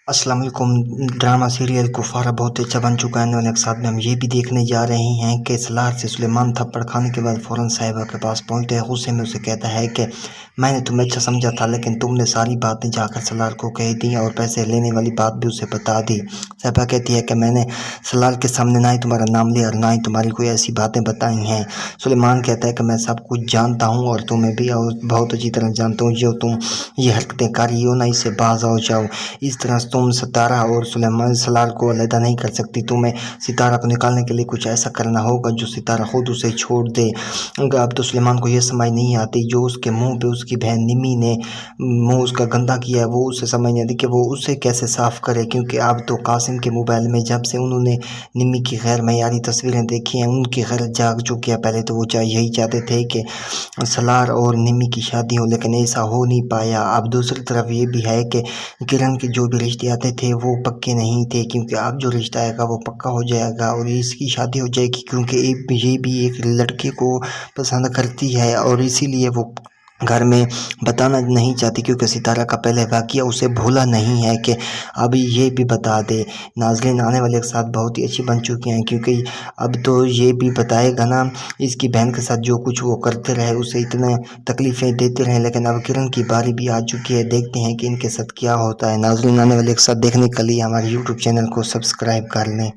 अस्सलाम वालेकुम। Drama serial Kufra बहुत अच्छा बन चुका है। आने साथ में हम ये भी देखने जा रहे हैं कि सलार से सुलेमान थप्पड़ खाने के बाद फ़ौरन साहिबा के पास पहुंचते हैं। गुस्से में उसे कहता है कि मैंने तुम्हें अच्छा समझा था, लेकिन तुमने सारी बातें जाकर सलार को कह दी और पैसे लेने वाली बात भी उसे बता दी। साहिबा कहती है कि मैंने सलार के सामने ना ही तुम्हारा नाम लिया और ना ही तुम्हारी कोई ऐसी बातें बताई हैं। सुलेमान कहता है कि मैं सब कुछ जानता हूँ और तुम्हें भी और बहुत अच्छी तरह जानता हूँ। जो तुम ये हरकतें कर रही हो ना, इससे बाज आओ जाओ। इस तरह से तुम सितारा और सुलेमान सलार को अलहदा नहीं कर सकती। तुम्हें सितारा को निकालने के लिए कुछ ऐसा करना होगा जो सितारा खुद उसे छोड़ दे। अब तो सुलेमान को यह समझ नहीं आती, जो उसके मुंह पे उसकी बहन निमी ने मुंह उसका गंदा किया है, वो उसे समझ नहीं आती कि वो उसे कैसे साफ़ करे। क्योंकि अब तो कासिम के मोबाइल में जब से उन्होंने निमी की गैर मयारी तस्वीरें देखी हैं, उनकी गैरत जाग चुकी है। पहले तो वो यही चाहते थे कि सलार और निमी की शादी हो, लेकिन ऐसा हो नहीं पाया। अब दूसरी तरफ ये भी है कि किरण के जो भी रिश्ते आते थे वो पक्के नहीं थे, क्योंकि अब जो रिश्ता आएगा वो पक्का हो जाएगा और इसकी शादी हो जाएगी। क्योंकि ये भी एक लड़के को पसंद करती है और इसीलिए वो घर में बताना नहीं चाहती, क्योंकि सितारा का पहले वाक़या उसे भूला नहीं है कि अभी ये भी बता दे। नाज़रीन आने वाले के साथ बहुत ही अच्छी बन चुकी हैं, क्योंकि अब तो ये भी बताएगा ना इसकी बहन के साथ जो कुछ वो करते रहे, उसे इतने तकलीफ़ें देते रहे। लेकिन अब किरण की बारी भी आ चुकी है, देखते हैं कि इनके साथ क्या होता है। नाज़रीन आने वाले के साथ देखने के लिए हमारे यूट्यूब चैनल को सब्सक्राइब कर लें।